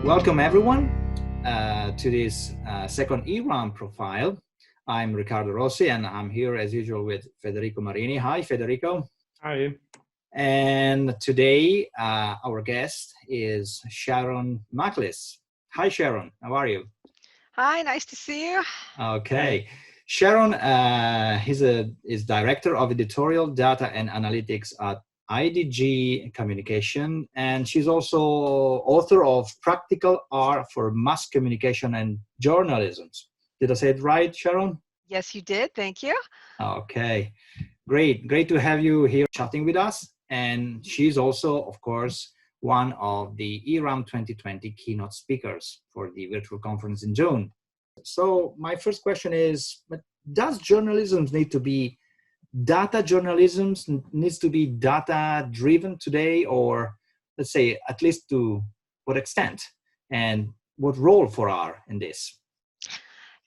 Welcome everyone to this second e-Rum profile. I'm Riccardo Rossi and I'm here as usual with Federico Marini. Hi Federico. Hi. And today our guest is Sharon Machlis. Hi Sharon, how are you? Hi, nice to see you. Okay. Sharon is Director of Editorial Data and Analytics at IDG Communications, and she's also author of Practical R for Mass Communication and Journalism. Did I say it right, Sharon? Yes, you did. Thank you. Okay, great to have you here chatting with us. And she's also, of course, one of the e-Rum 2020 keynote speakers for the virtual conference in June. So my first question is, does journalism need to be data journalism needs to be data driven today, or let's say at least to what extent, and what role for R in this?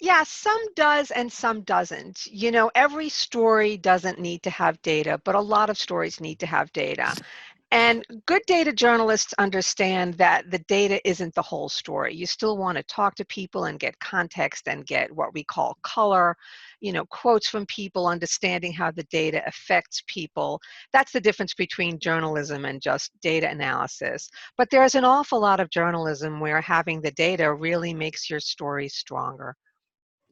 Yeah, some does and some doesn't. You know, every story doesn't need to have data, but a lot of stories need to have data. And good data journalists understand that the data isn't the whole story. You still want to talk to people and get context and get what we call color, you know, quotes from people, understanding how the data affects people. That's the difference between journalism and just data analysis. But there's an awful lot of journalism where having the data really makes your story stronger.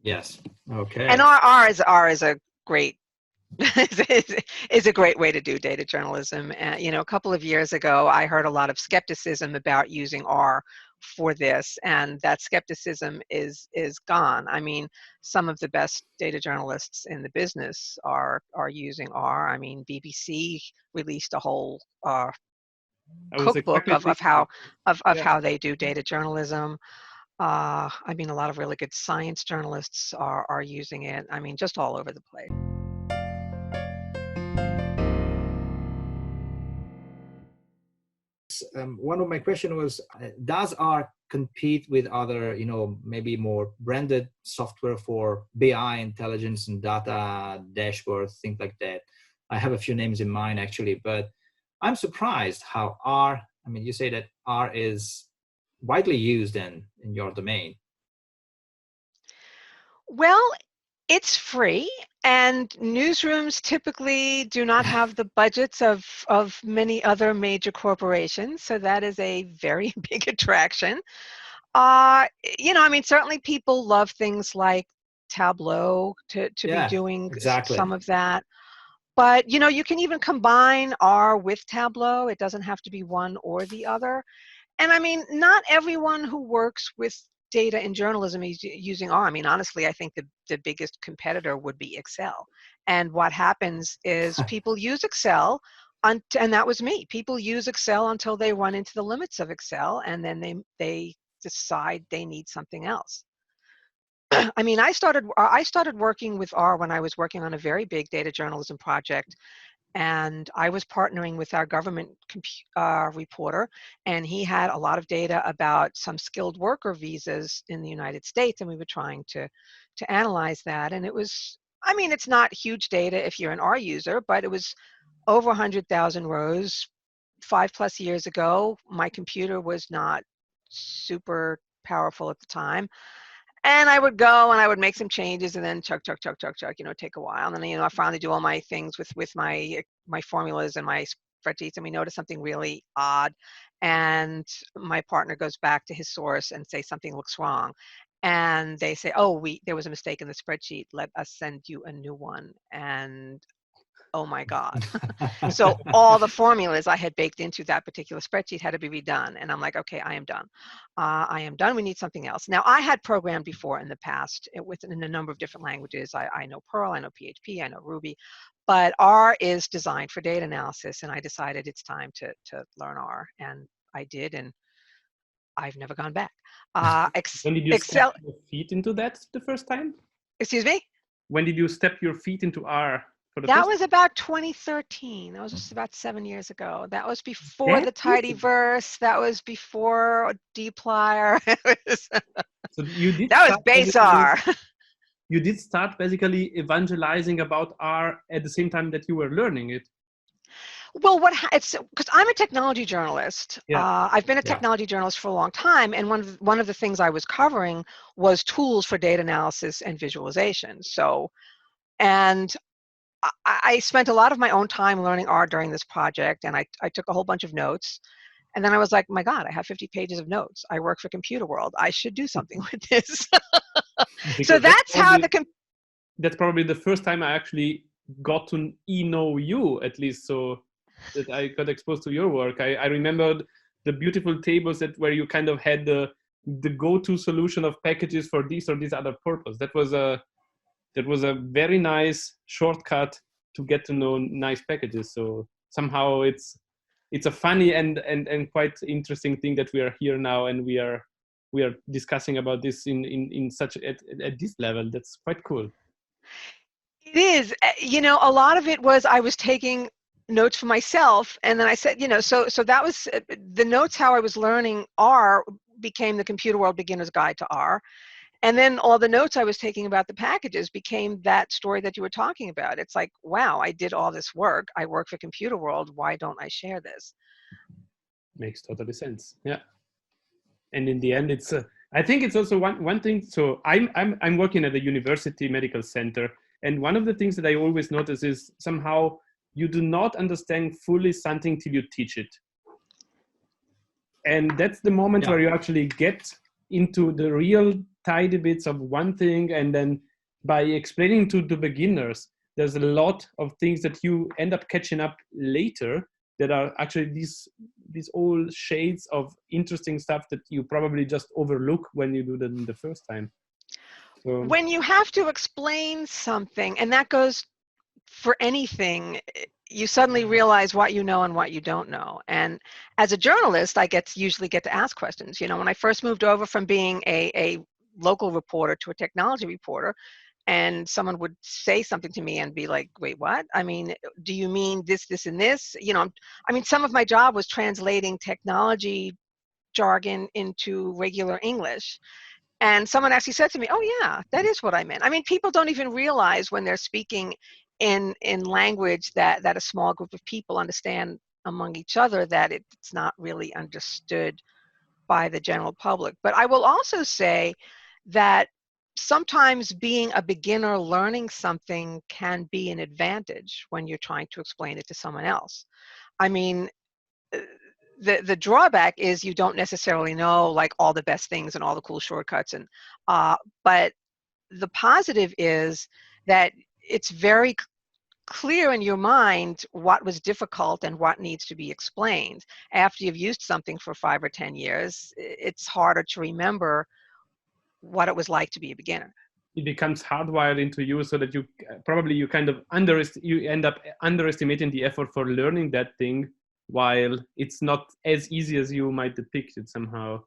Yes. Okay. And R is a great is a great way to do data journalism. You know, a couple of years ago, I heard a lot of skepticism about using R for this, and that skepticism is gone. I mean, some of the best data journalists in the business are using R. I mean, BBC released a whole cookbook of how they do data journalism. I mean, a lot of really good science journalists are using it. I mean, just all over the place. One of my questions was, does R compete with other, you know, maybe more branded software for BI, intelligence and data, dashboards, things like that? I have a few names in mind actually, but I'm surprised how R, I mean, you say that R is widely used in your domain. Well, it's free, and newsrooms typically do not have the budgets of many other major corporations, so that is a very big attraction. You know, I mean, certainly people love things like Tableau to be doing some of that. But, you know, you can even combine R with Tableau. It doesn't have to be one or the other. And I mean, not everyone who works with data in journalism is using R. I mean, honestly, I think the biggest competitor would be Excel. And what happens is people use Excel, and that was me. People use Excel until they run into the limits of Excel, and then they decide they need something else. I mean, I started working with R when I was working on a very big data journalism project. And I was partnering with our government reporter, and he had a lot of data about some skilled worker visas in the United States, and we were trying to analyze that. And it was, I mean, it's not huge data if you're an R user, but it was over 100,000 rows. 5+ years ago, my computer was not super powerful at the time. And I would go and I would make some changes and then chuck, you know, take a while. And then, you know, I finally do all my things with my formulas and my spreadsheets, and we notice something really odd. And my partner goes back to his source and say something looks wrong. And they say, oh, there was a mistake in the spreadsheet. Let us send you a new one. And oh my God. So all the formulas I had baked into that particular spreadsheet had to be redone. And I'm like, okay, I am done. I am done. We need something else. Now, I had programmed before in the past in a number of different languages. I know Perl, I know PHP, I know Ruby, but R is designed for data analysis. And I decided it's time to learn R. And I did, and I've never gone back. When did you step your feet into that the first time? Excuse me? When did you step your feet into R? That was about 2013. That was just about 7 years ago. That was before the tidyverse. That was before DeepLiar. So you did. That was base R. You did start basically evangelizing about R at the same time that you were learning it. Well, it's because I'm a technology journalist. Yeah. I've been a Yeah. technology journalist for a long time, and one of the things I was covering was tools for data analysis and visualization. So, and I spent a lot of my own time learning R during this project, and I took a whole bunch of notes. And then I was like, my God, I have 50 pages of notes. I work for Computer World. I should do something with this. So Because that's probably the first time I actually got to know you, at least, so that I got exposed to your work. I remembered the beautiful tables where you kind of had the go-to solution of packages for this or this other purpose. That was a very nice shortcut to get to know nice packages. So somehow it's a funny and quite interesting thing that we are here now, and we are discussing about this in such at this level. That's quite cool. It is. A lot of it was I was taking notes for myself, and then I said, so that was the notes. How I was learning R became the Computer World Beginner's Guide to R, and then all the notes I was taking about the packages became that story that you were talking about. It's like, wow, I did all this work. I work for Computer World. Why don't I share this? Makes totally sense. Yeah. And in the end, it's I think it's also one thing. So I'm working at a university medical center, and one of the things that I always notice is somehow you do not understand fully something till you teach it, and that's the moment where you actually get into the real tidy bits of one thing, and then by explaining to the beginners, there's a lot of things that you end up catching up later that are actually these all shades of interesting stuff that you probably just overlook when you do them the first time. So, when you have to explain something, and that goes for anything, you suddenly realize what you know and what you don't know. And as a journalist, I usually get to ask questions. When I first moved over from being a local reporter to a technology reporter, and someone would say something to me and be like, wait, what? I mean, do you mean this, this, and this? Some of my job was translating technology jargon into regular English. And someone actually said to me, oh yeah, that is what I meant. People don't even realize when they're speaking in language that a small group of people understand among each other, that it's not really understood by the general public. But I will also say that sometimes being a beginner learning something can be an advantage when you're trying to explain it to someone else. The drawback is you don't necessarily know like all the best things and all the cool shortcuts, and but the positive is that it's very clear in your mind what was difficult and what needs to be explained. After you've used something for 5 or 10 years, it's harder to remember what it was like to be a beginner. it becomes hardwired into you, so that you kind of you end up underestimating the effort for learning that thing, while it's not as easy as you might depict it somehow.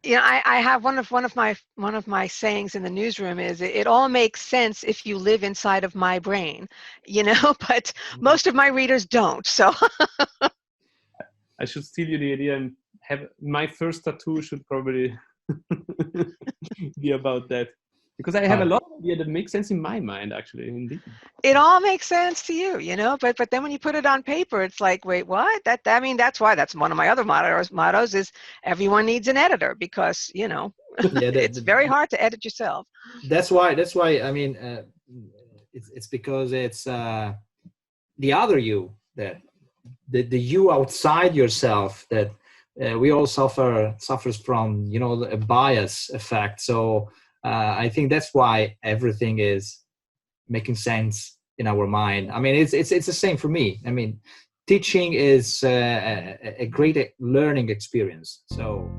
I have one of my sayings in the newsroom is, it all makes sense if you live inside of my brain, but most of my readers don't. So I should steal you the idea and have my first tattoo should probably be about that, because I have a lot of ideas that make sense in my mind, actually. Indeed, it all makes sense to you, but then when you put it on paper, it's like, wait, what? That's why that's one of my other mottos is everyone needs an editor, because it's very hard to edit yourself. That's why it's because it's the other you, that the you outside yourself, that we all suffers from, a bias effect. So I think that's why everything is making sense in our mind. It's the same for me. Teaching is a great learning experience. So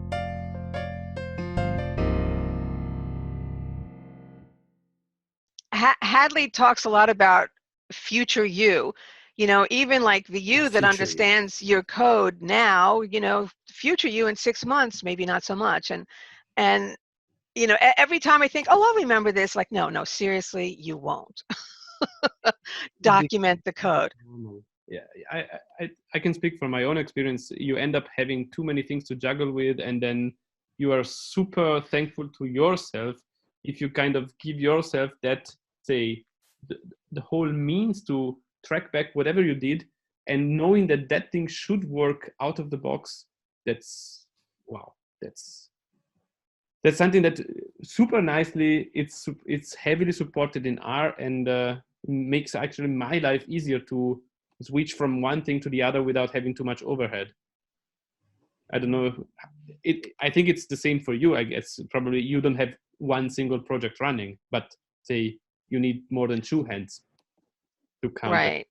Hadley talks a lot about future you. Even like the you that understands your code now, future you in 6 months, maybe not so much. And every time I think, oh, I'll remember this, like, no, seriously, you won't. Document the code. Yeah, I can speak from my own experience. You end up having too many things to juggle with, and then you are super thankful to yourself if you kind of give yourself that, say, the whole means to track back whatever you did, and knowing that that thing should work out of the box, that's, wow, that's something that super nicely, it's heavily supported in R, and makes actually my life easier to switch from one thing to the other without having too much overhead. I don't know. I think it's the same for you, I guess. Probably you don't have one single project running, but say you need more than two hands to count. Right.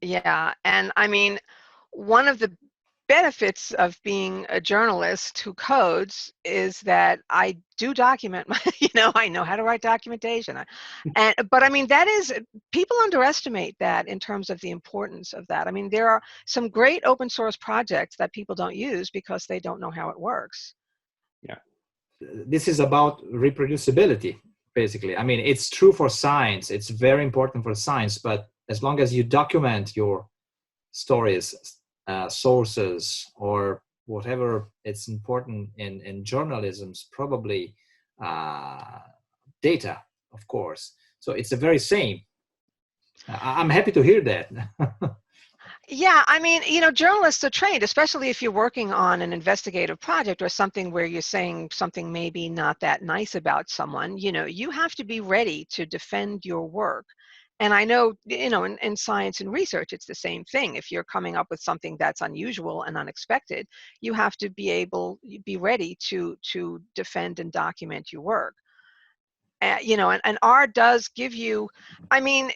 Yeah. And I mean, one of the benefits of being a journalist who codes is that I do document my, I know how to write documentation. But I mean, that is, people underestimate that in terms of the importance of that. I mean, there are some great open source projects that people don't use because they don't know how it works. Yeah. This is about reproducibility, basically. I mean, it's true for science. It's very important for science, but as long as you document your stories, sources, or whatever, it's important in journalism's probably data, of course. So it's the very same. I'm happy to hear that. Yeah, I mean, journalists are trained, especially if you're working on an investigative project or something where you're saying something maybe not that nice about someone. You have to be ready to defend your work. And I know, in science and research, it's the same thing. If you're coming up with something that's unusual and unexpected, you have to be ready to defend and document your work. And R does give you, I mean,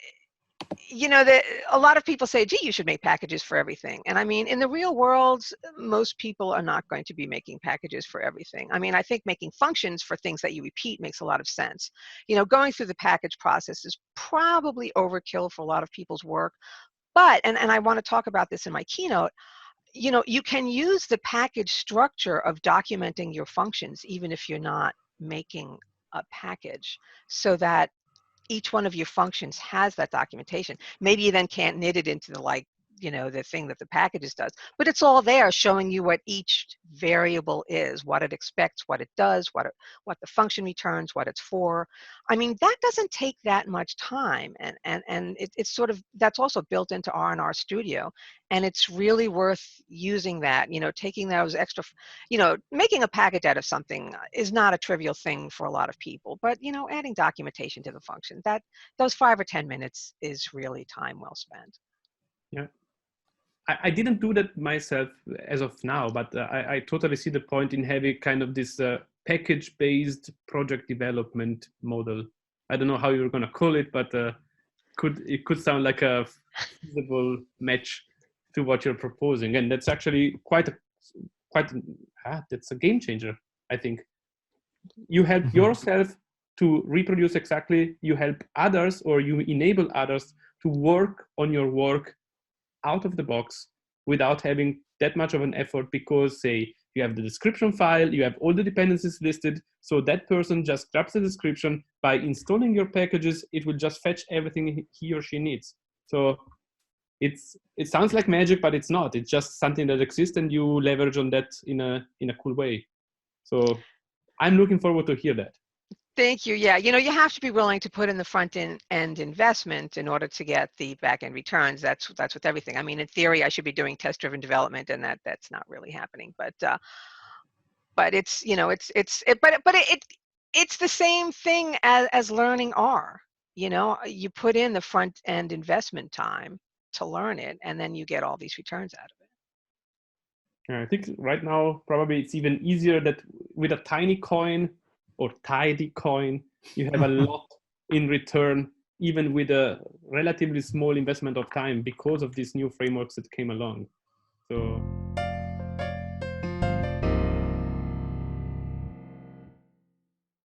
a lot of people say, gee, you should make packages for everything. And I mean, in the real world, most people are not going to be making packages for everything. I mean, I think making functions for things that you repeat makes a lot of sense. Going through the package process is probably overkill for a lot of people's work. But, and I want to talk about this in my keynote, you can use the package structure of documenting your functions, even if you're not making a package, so that each one of your functions has that documentation. Maybe you then can't knit it into the thing that the packages does, but it's all there showing you what each variable is, what it expects, what it does, what the function returns, what it's for. I mean, that doesn't take that much time, and it's sort of, that's also built into R&R Studio, and it's really worth using that, taking those extra, making a package out of something is not a trivial thing for a lot of people, but adding documentation to the function, those 5 or 10 minutes is really time well spent. Yeah. I didn't do that myself as of now, but I totally see the point in having kind of this package-based project development model. I don't know how you're going to call it, but it could sound like a feasible match to what you're proposing, and that's actually that's a game changer. I think you help yourself to reproduce exactly. You help others, or you enable others to work on your work out of the box without having that much of an effort, because say you have the description file, you have all the dependencies listed, so that person just grabs the description. By installing your packages, it will just fetch everything he or she needs. So it sounds like magic, but it's not. It's just something that exists, and you leverage on that in a cool way. So I'm looking forward to hear that. Thank you. Yeah, you have to be willing to put in the front end investment in order to get the back end returns. That's with everything. I mean, in theory, I should be doing test-driven development, and that's not really happening. But it's it's the same thing as learning R. You put in the front end investment time to learn it, and then you get all these returns out of it. I think right now probably it's even easier that with a tiny coin or tidy coin, you have a lot in return, even with a relatively small investment of time, because of these new frameworks that came along. So.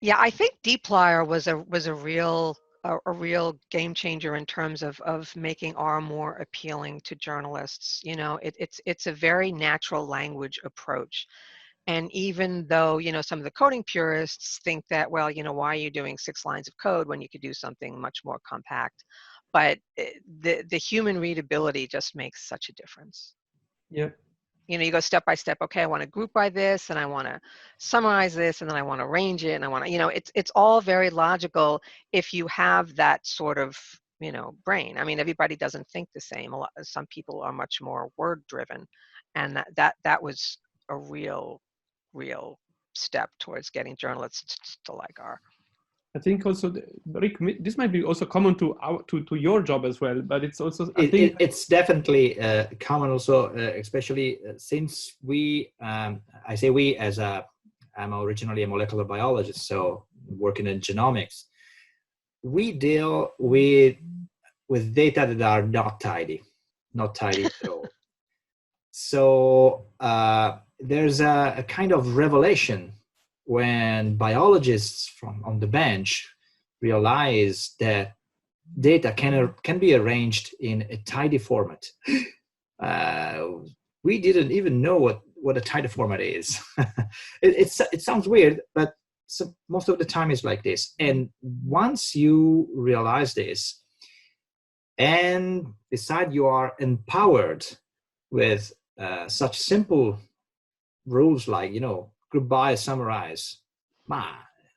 Yeah, I think DeepLiar was a real game changer in terms of making R more appealing to journalists. It's a very natural language approach. And even though, some of the coding purists think that, well, why are you doing 6 lines of code when you could do something much more compact? But the human readability just makes such a difference. Yeah. You go step by step. Okay, I want to group by this, and I want to summarize this, and then I want to arrange it, and I want to, it's all very logical if you have that sort of brain. I mean, everybody doesn't think the same. Some people are much more word driven, and that was a real step towards getting journalists to like R. I think also, Rick, this might be also common to your job as well, but it's also, I think it's definitely common also, especially since we, I say we as I'm originally a molecular biologist, so working in genomics, we deal with data that are not tidy at all. So there's a kind of revelation when biologists from on the bench realize that data can be arranged in a tidy format. We didn't even know what a tidy format is. It sounds weird, but most of the time it's like this. And once you realize this, and decide you are empowered with such simple rules like, group by, summarize,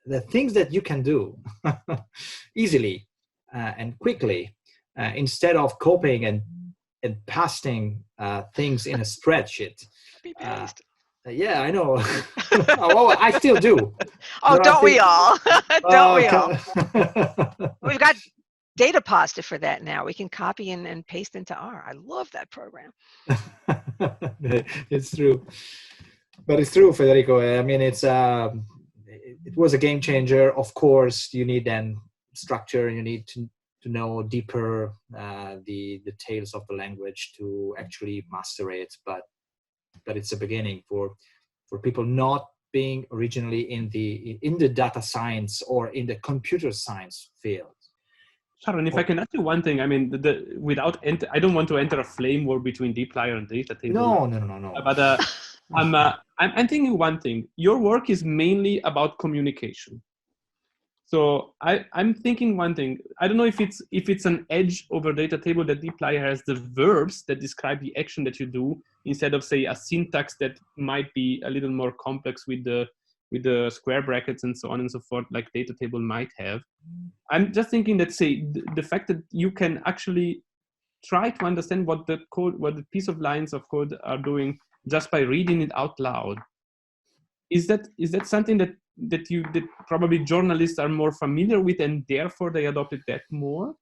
the things that you can do easily and quickly, instead of copying and pasting things in a spreadsheet. Yeah, I know. Oh, I still do. Oh, don't we all? Don't we all? We've got data pasta for that now. We can copy and paste into R. I love that program. It's true. But it's true, Federico. I mean, it was a game changer. Of course, you need then structure. You need to know deeper the details of the language to actually master it. But it's a beginning for people not being originally in the data science or in the computer science field. Sharon, if I can ask you one thing, I mean, I don't want to enter a flame war between DeepLiar and data table. No. But I'm thinking one thing. Your work is mainly about communication. So I'm thinking one thing. I don't know if it's an edge over data table that DeepLiar has the verbs that describe the action that you do instead of, say, a syntax that might be a little more complex with the square brackets and so on and so forth, like data table might have. I'm just thinking that, say, the fact that you can actually try to understand what the piece of lines of code are doing just by reading it out loud. Is that something that probably journalists are more familiar with and therefore they adopted that more?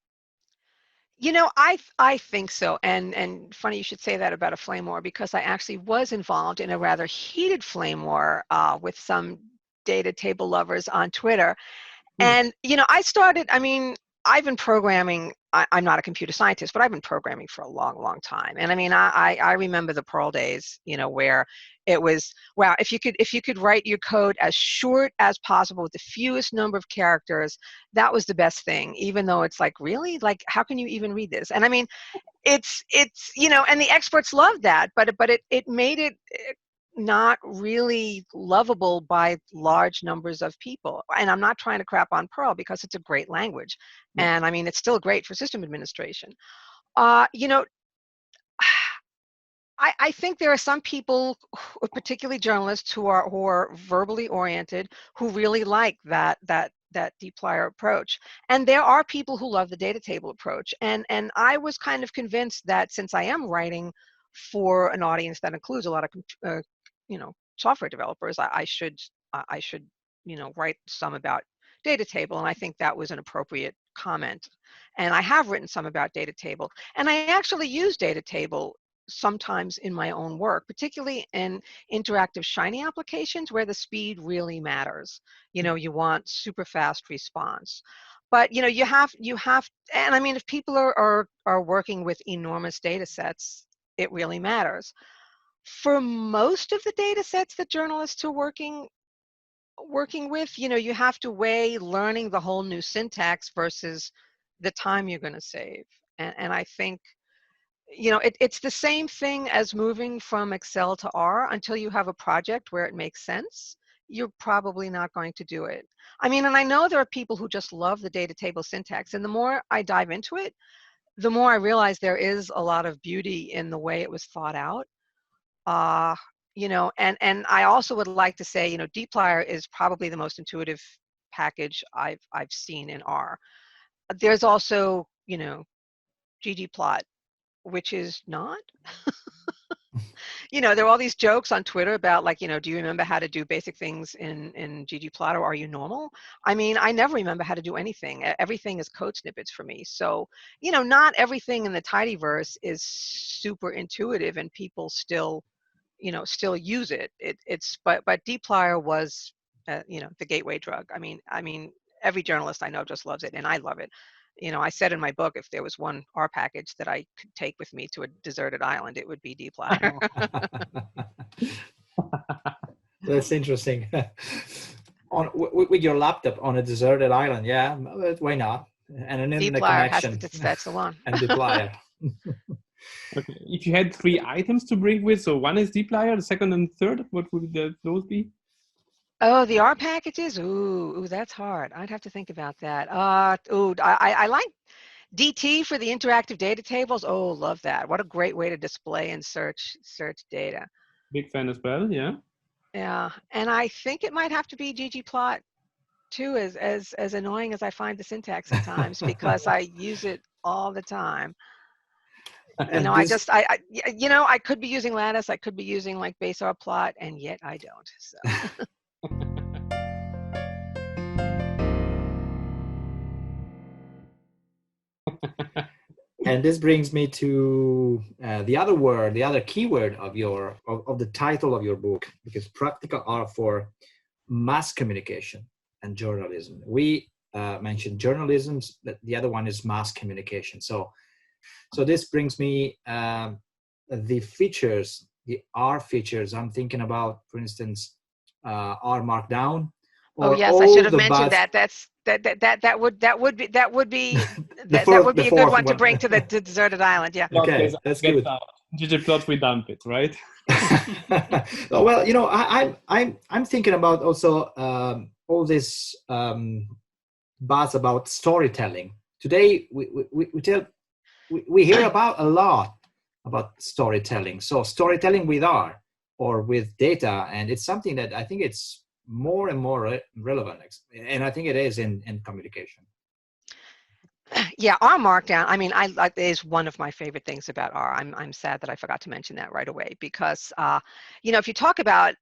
I think so. And funny you should say that about a flame war, because I actually was involved in a rather heated flame war with some data table lovers on Twitter. And, I've been programming. I'm not a computer scientist, but I've been programming for a long, long time. And I mean, I remember the Perl days, where it was, wow, if you could write your code as short as possible with the fewest number of characters, that was the best thing, even though it's like, really? Like, how can you even read this? And I mean, it's and the experts loved that, but it made it not really lovable by large numbers of people. And I'm not trying to crap on Perl, because it's a great language. Yeah. And I mean, it's still great for system administration. I think there are some people, particularly journalists, who are verbally oriented, who really like that DeepLiar approach. And there are people who love the data table approach. And I was kind of convinced that since I am writing for an audience that includes a lot of software developers, I should write some about data table. And I think that was an appropriate comment. And I have written some about data table. And I actually use data table sometimes in my own work, particularly in interactive Shiny applications where the speed really matters. You want super fast response. But you have, and I mean, if people are working with enormous data sets, it really matters. For most of the data sets that journalists are working with, you have to weigh learning the whole new syntax versus the time you're going to save. And I think, it's the same thing as moving from Excel to R. Until you have a project where it makes sense, you're probably not going to do it. I mean, and I know there are people who just love the data table syntax. And the more I dive into it, the more I realize there is a lot of beauty in the way it was thought out. And I also would like to say, DeepLiar is probably the most intuitive package I've seen in R. There's also you know, ggplot, which is not. You know, there are all these jokes on Twitter about like, you know, do you remember how to do basic things in ggplot, or are you normal? I mean, I never remember how to do anything. Everything is code snippets for me. So, you know, not everything in the tidyverse is super intuitive, and people still, you know, still use it. But DeepLiar was, you know, the gateway drug. I mean, every journalist I know just loves it, and I love it. You know, I said in my book, if there was one R package that I could take with me to a deserted island, it would be DeepLiar. That's interesting. With your laptop on a deserted island, yeah, why not? And an internet DeepLiar connection. that's the one. And DeepLiar. Okay. If you had 3 items to bring with, so one is DeepLiar, the second and third, what would those be? Oh, the R packages? Ooh, that's hard. I'd have to think about that. I like DT for the interactive data tables. Oh, love that. What a great way to display and search data. Big fan as well, yeah. Yeah, and I think it might have to be ggplot too, as annoying as I find the syntax at times, because I use it all the time. You know, you know, I could be using Lattice, I could be using like base R plot, and yet I don't. So. And this brings me to the other keyword of the title of your book, because practical art for mass communication and journalism. We mentioned journalism, but the other one is mass communication. So this brings me the features, the R features. I'm thinking about, for instance, R Markdown. Oh yes, I should have mentioned that. That would be a good one to bring to the deserted island. Yeah. Okay, that's good. ggplot, we dump it, right? Oh, well, you know, I'm thinking about also all this buzz about storytelling. Today we hear about a lot about storytelling. So storytelling with R or with data, and it's something that I think it's more and more relevant, and I think it is in communication. Yeah, R Markdown. I mean, is one of my favorite things about R. I'm sad that I forgot to mention that right away, because you know, if you talk about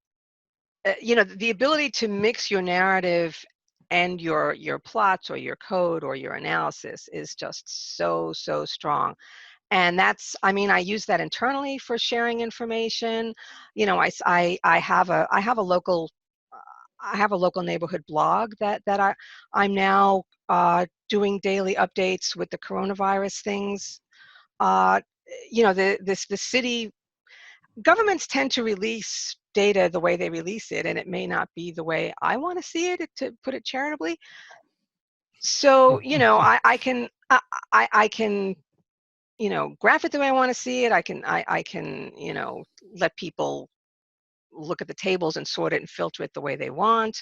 you know, the ability to mix your narrative and your plots or your code or your analysis is just so strong. And that's, I mean, I use that internally for sharing information. You know, I have a local neighborhood blog that I'm now doing daily updates with the coronavirus things. You know, the city governments tend to release data the way they release it, and it may not be the way I want to see it, to put it charitably. So, you know, I can you know, graph it the way I want to see it. I can, you know, let people look at the tables and sort it and filter it the way they want.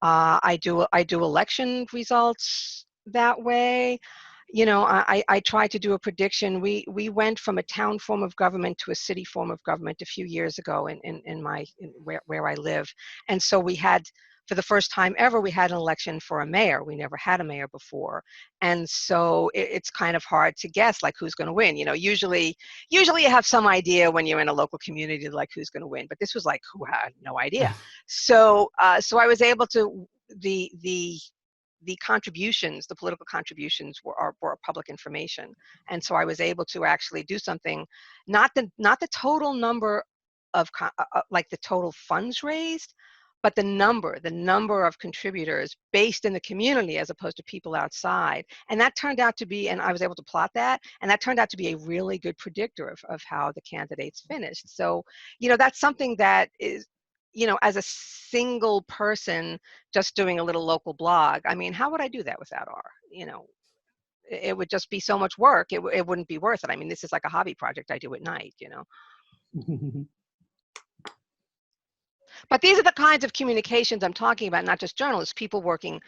I do election results that way. You know, I try to do a prediction. We went from a town form of government to a city form of government a few years ago where I live, and so we had, for the first time ever, we had an election for a mayor. We never had a mayor before, and so it's kind of hard to guess like who's going to win. You know, usually you have some idea when you're in a local community like who's going to win, but this was like who had no idea. So so I was able to the contributions, the political contributions were public information, and so I was able to actually do something, not the total number of like the total funds raised, but the number of contributors based in the community as opposed to people outside. And that turned out to be, and I was able to plot that, and that turned out to be a really good predictor of how the candidates finished. So, you know, that's something that is, you know, as a single person just doing a little local blog, I mean, how would I do that without R? You know, it would just be so much work. It wouldn't be worth it. I mean, this is like a hobby project I do at night, you know. But these are the kinds of communications I'm talking about, not just journalists, people working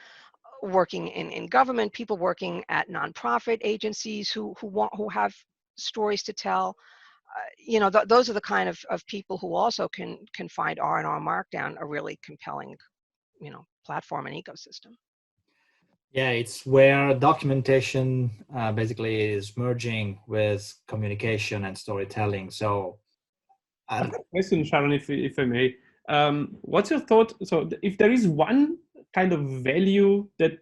in government, people working at nonprofit agencies who have stories to tell. You know, those are the kind of people who also can find R and R Markdown a really compelling, you know, platform and ecosystem. Yeah, it's where documentation basically is merging with communication and storytelling. So, I've got a question, Sharon, if I may. What's your thought? So, if there is one kind of value that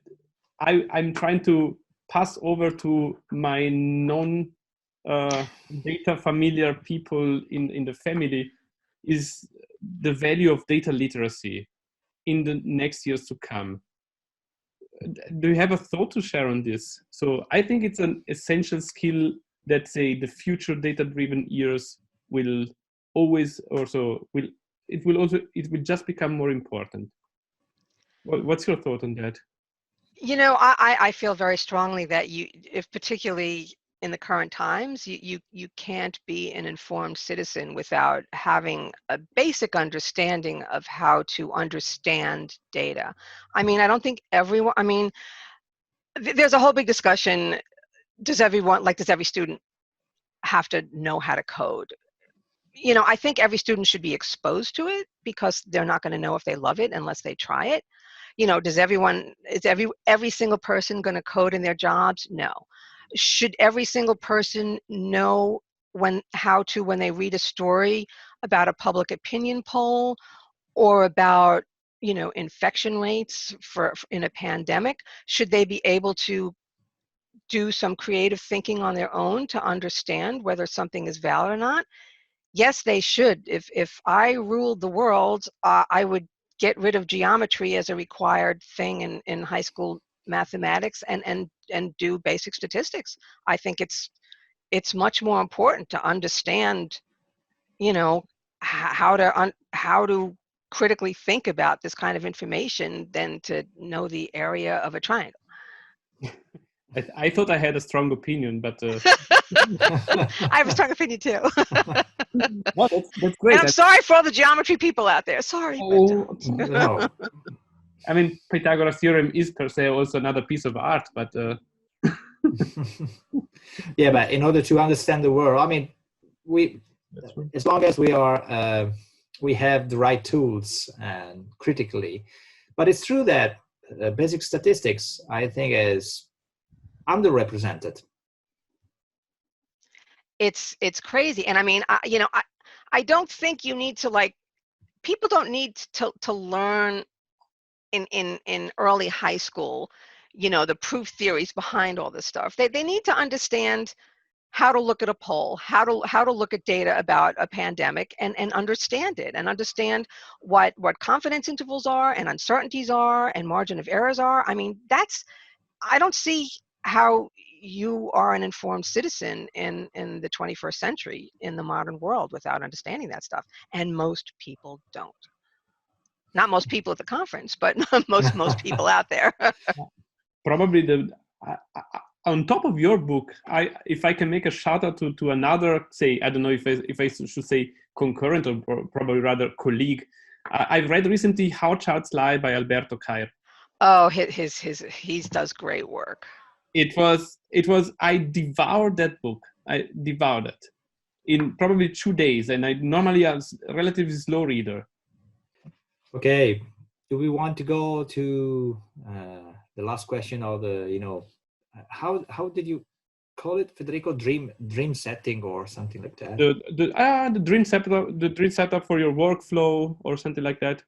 I'm trying to pass over to my non-data familiar people in the family, is the value of data literacy in the next years to come. Do you have a thought to share on this? So I think it's an essential skill that, say, the future data-driven years will always also will it will just become more important. What's your thought on that? You know, I feel very strongly that if particularly in the current times, you can't be an informed citizen without having a basic understanding of how to understand data. I mean, I don't think everyone, I mean, there's a whole big discussion. Does every student have to know how to code? You know, I think every student should be exposed to it because they're not going to know if they love it unless they try it. You know, is every single person going to code in their jobs? No. Should every single person know when they read a story about a public opinion poll or about, you know, infection rates for in a pandemic? Should they be able to do some creative thinking on their own to understand whether something is valid or not? Yes, they should. If I ruled the world, I would get rid of geometry as a required thing in high school mathematics and do basic statistics. I think it's much more important to understand, you know, how to critically think about this kind of information than to know the area of a triangle. I thought I had a strong opinion, but I have a strong opinion too. no, that's great. And I'm sorry for all the geometry people out there. Sorry. Oh, no. I mean, Pythagoras theorem is per se also another piece of art, but Yeah, but in order to understand the world, I mean, as long as we have the right tools and critically, but it's true that basic statistics, I think, is underrepresented. It's crazy. And I mean, I don't think you need to people don't need to learn in early high school, you know, the proof theories behind all this stuff. They need to understand how to look at a poll, how to look at data about a pandemic and understand it and understand what confidence intervals are and uncertainties are and margin of errors are. I mean, I don't see how you are an informed citizen in the 21st century in the modern world without understanding that stuff. And most people don't. Not most people at the conference, but most people out there. probably on top of your book, if I can make a shout out to another, say, I don't know if I should say concurrent or probably rather colleague. I've read recently How Charts Lie by Alberto Cair. Oh, he does great work. It was I devoured that book. I devoured it in probably 2 days, and I normally am a relatively slow reader. Okay, do we want to go to the last question of the, you know, how did you call it, Federico? Dream setting or something like that? The dream setup for your workflow or something like that.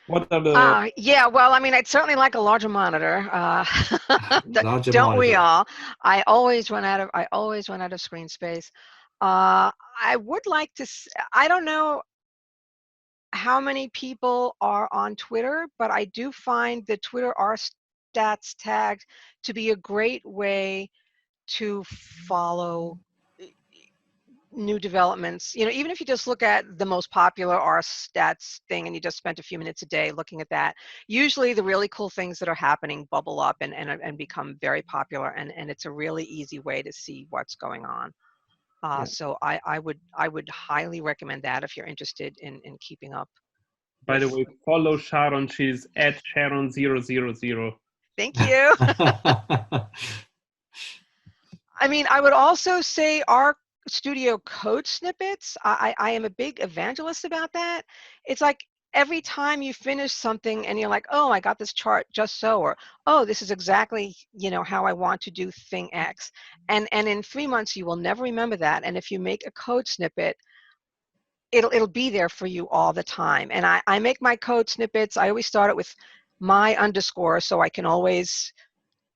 What are the? Yeah, well, I mean, I'd certainly like a larger monitor. Don't we all? I always run out of screen space. I would like to. I don't know how many people are on Twitter, but I do find the Twitter R stats tag to be a great way to follow new developments. You know, even if you just look at the most popular R stats thing and you just spent a few minutes a day looking at that, usually the really cool things that are happening bubble up and become very popular, and it's a really easy way to see what's going on. Yeah. So I would highly recommend that if you're interested in keeping up. By the way, follow Sharon. She's at Sharon000. Thank you. I mean, I would also say our studio code snippets. I am a big evangelist about that. It's like, every time you finish something and you're like, oh, I got this chart just so, or, oh, this is exactly, how I want to do thing X. And in 3 months, you will never remember that. And if you make a code snippet, it'll be there for you all the time. And I make my code snippets. I always start it with my underscore, so I can always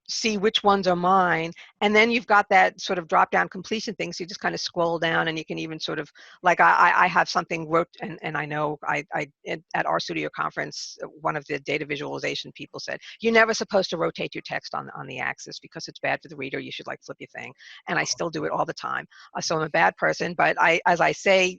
see which ones are mine. And then you've got that sort of drop down completion thing, so you just kind of scroll down, and you can even sort of, like, I have something wrote, and I know at our studio conference, one of the data visualization people said, you're never supposed to rotate your text on the axis because it's bad for the reader. You should like flip your thing. And I still do it all the time. So I'm a bad person, but as I say,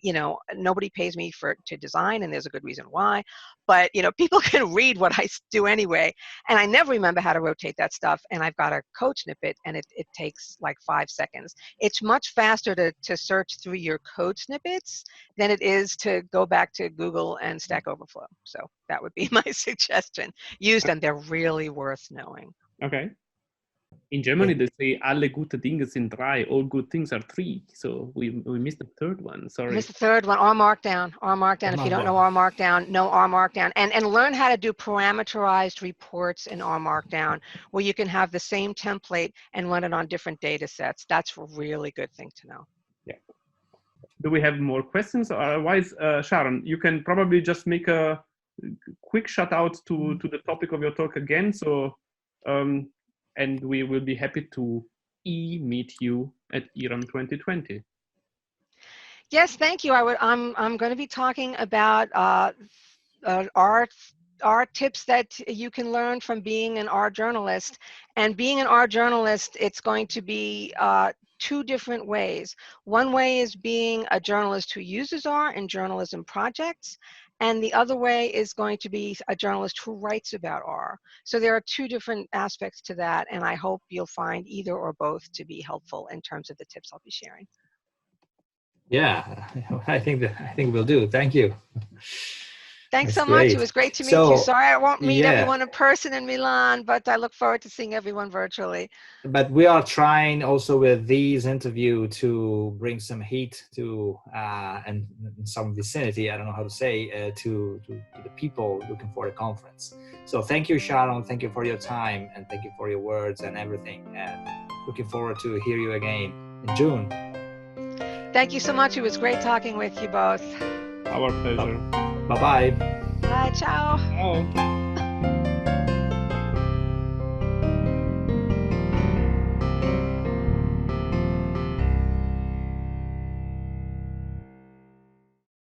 nobody pays me to design, and there's a good reason why. But people can read what I do anyway, and I never remember how to rotate that stuff. And I've got a code snippet, and it takes like 5 seconds. It's much faster to search through your code snippets than it is to go back to Google and Stack Overflow. So that would be my suggestion. Use them. They're really worth knowing. Okay. In Germany, they say alle gute Dinge sind drei, all good things are three. So we missed the third one. Sorry. Missed the third one. R Markdown. R Markdown. If you don't know R Markdown, know R Markdown, and learn how to do parameterized reports in R Markdown, where you can have the same template and run it on different data sets. That's a really good thing to know. Yeah. Do we have more questions? Or otherwise, Sharon, you can probably just make a quick shout out to the topic of your talk again. So. And we will be happy to meet you at e-Rum 2020. Yes, thank you. I'm going to be talking about our tips that you can learn from being an R journalist. And being an R journalist, it's going to be 2 different ways. One way is being a journalist who uses R in journalism projects. And the other way is going to be a journalist who writes about R. So there are 2 different aspects to that, and I hope you'll find either or both to be helpful in terms of the tips I'll be sharing. Yeah, I think we'll do. Thank you. Thanks so much. It was great to meet you. Sorry I won't meet everyone in person in Milan, but I look forward to seeing everyone virtually. But we are trying also with these interviews to bring some heat to and some vicinity, I don't know how to say, to the people looking for a conference. So thank you, Sharon. Thank you for your time, and thank you for your words and everything. And looking forward to hear you again in June. Thank you so much. It was great talking with you both. Our pleasure. Bye-bye. Bye, ciao. Ciao.